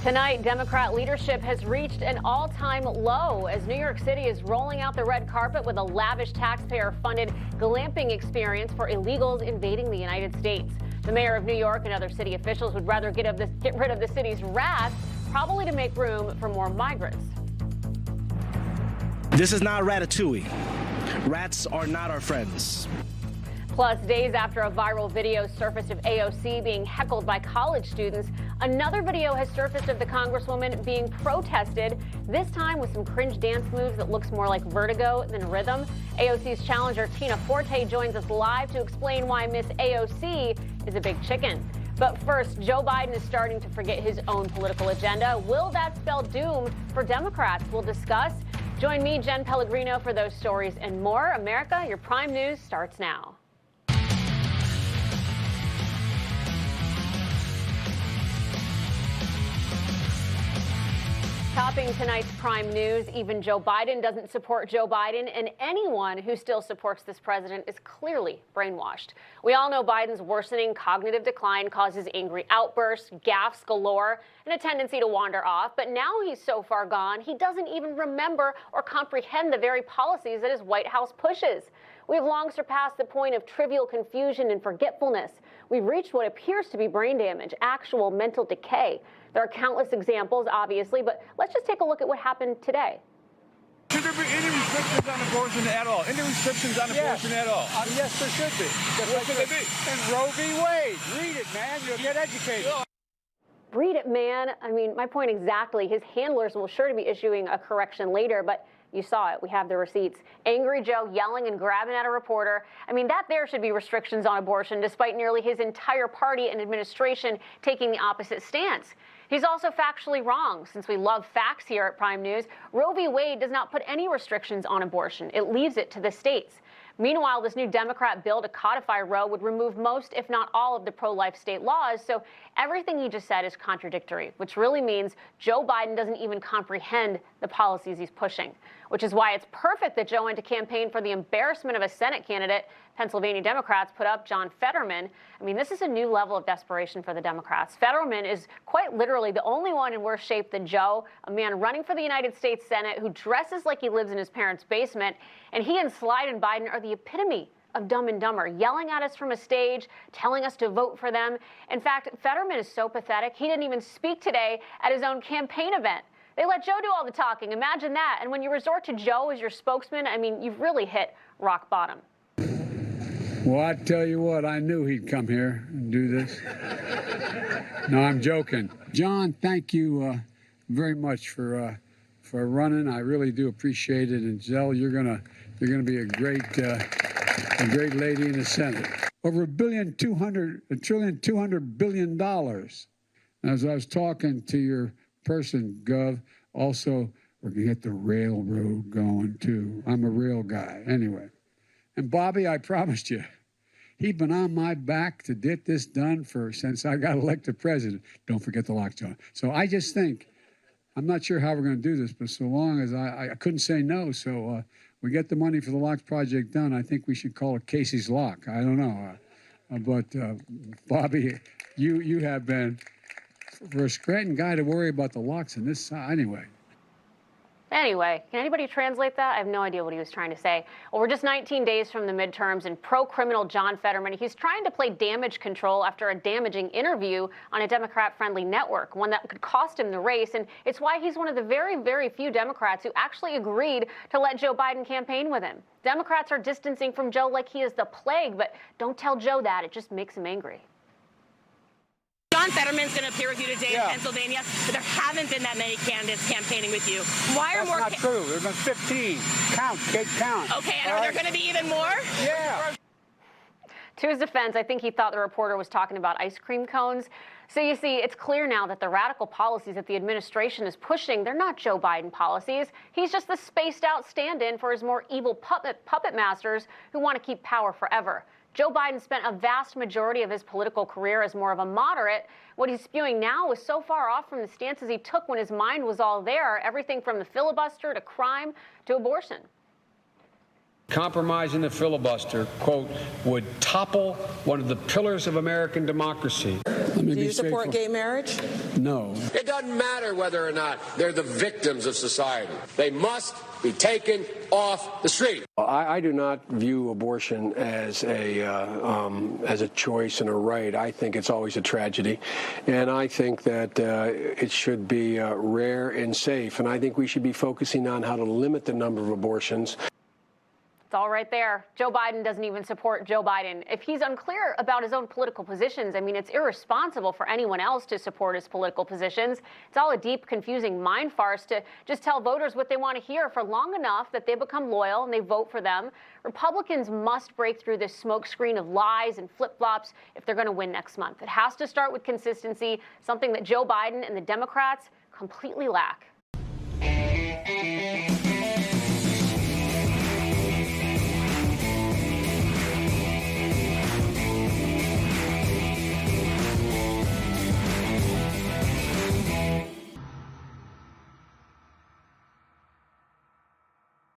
Tonight, Democrat leadership has reached an all-time low as New York City is rolling out the red carpet with a lavish taxpayer-funded glamping experience for illegals invading the United States. The mayor of New York and other city officials would rather get rid of the city's rats, probably to make room for more migrants. This is not Ratatouille. Rats are not our friends. Plus, days after a viral video surfaced of AOC being heckled by college students, another video has surfaced of the Congresswoman being protested, this time with some cringe dance moves that looks more like vertigo than rhythm. AOC's challenger Tina Forte joins us live to explain why Miss AOC is a big chicken. But first, Joe Biden is starting to forget his own political agenda. Will that spell doom for Democrats? We'll discuss. Join me, Jenn Pellegrino, for those stories and more. America, your Prime News starts now. Topping tonight's Prime News, even Joe Biden doesn't support Joe Biden, and anyone who still supports this president is clearly brainwashed. We all know Biden's worsening cognitive decline causes angry outbursts, gaffes galore, and a tendency to wander off. But now he's so far gone, he doesn't even remember or comprehend the very policies that his White House pushes. We've long surpassed the point of trivial confusion and forgetfulness. We've reached what appears to be brain damage, actual mental decay. There are countless examples, obviously, but let's just take a look at what happened today. Should there be any restrictions on abortion at all? Any restrictions on abortion at all? Yes, there should be. What should they be? And Roe v. Wade. Read it, man. You'll get educated. Read it, man. I mean, my point exactly. His handlers will sure to be issuing a correction later, but you saw it. We have the receipts. Angry Joe yelling and grabbing at a reporter. I mean, that there should be restrictions on abortion, despite nearly his entire party and administration taking the opposite stance. He's also factually wrong. Since we love facts here at Prime News, Roe v. Wade does not put any restrictions on abortion. It leaves it to the states. Meanwhile, this new Democrat bill to codify Roe would remove most, if not all, of the pro-life state laws. So everything he just said is contradictory, which really means Joe Biden doesn't even comprehend the policies he's pushing, which is why it's perfect that Joe went to campaign for the embarrassment of a Senate candidate. Pennsylvania Democrats put up John Fetterman. I mean, this is a new level of desperation for the Democrats. Fetterman is quite literally the only one in worse shape than Joe, a man running for the United States Senate who dresses like he lives in his parents' basement. And he and Slide and Biden are the epitome of Dumb and Dumber, yelling at us from a stage, telling us to vote for them. In fact, Fetterman is so pathetic, he didn't even speak today at his own campaign event. They let Joe do all the talking. Imagine that. And when you resort to Joe as your spokesman, I mean, you've really hit rock bottom. Well, I tell you what, I knew he'd come here and do this. No, I'm joking. John, thank you very much for running. I really do appreciate it. And Zell, you're gonna be a great lady in the Senate. Over $1.2 billion. As I was talking to your person, Gov, also we're gonna get the railroad going too. I'm a rail guy, anyway. And Bobby, I promised you, he'd been on my back to get this done since I got elected president. Don't forget the locks, John. So I just think, I'm not sure how we're going to do this, but so long as I couldn't say no, so we get the money for the locks project done, I think we should call it Casey's Lock. I don't know. But Bobby, you have been, for a Scranton guy to worry about the locks in this side, anyway. Anyway, can anybody translate that? I have no idea what he was trying to say. Well, we're just 19 days from the midterms, and pro-criminal John Fetterman, he's trying to play damage control after a damaging interview on a Democrat-friendly network, one that could cost him the race. And it's why he's one of the very, very few Democrats who actually agreed to let Joe Biden campaign with him. Democrats are distancing from Joe like he is the plague, but don't tell Joe that. It just makes him angry. John Fetterman's going to appear with you today in Pennsylvania, but there haven't been that many candidates campaigning with you. Why are more? That's not true. There have been 15. Count, kid, count. Okay, and are there going to be even more? Yeah. To his defense, I think he thought the reporter was talking about ice cream cones. So you see, it's clear now that the radical policies that the administration is pushing, they're not Joe Biden policies. He's just the spaced out stand-in for his more evil puppet masters who want to keep power forever. Joe Biden spent a vast majority of his political career as more of a moderate. What he's spewing now is so far off from the stances he took when his mind was all there, everything from the filibuster to crime to abortion. Compromising the filibuster, quote, would topple one of the pillars of American democracy. Do you support gay marriage? No. It doesn't matter whether or not they're the victims of society. They must be taken off the street. I do not view abortion as a choice and a right. I think it's always a tragedy, and I think that it should be rare and safe. And I think we should be focusing on how to limit the number of abortions. It's all right there. Joe Biden doesn't even support Joe Biden. If he's unclear about his own political positions, I mean, it's irresponsible for anyone else to support his political positions. It's all a deep, confusing mind farce to just tell voters what they want to hear for long enough that they become loyal and they vote for them. Republicans must break through this smokescreen of lies and flip-flops if they're going to win next month. It has to start with consistency, something that Joe Biden and the Democrats completely lack.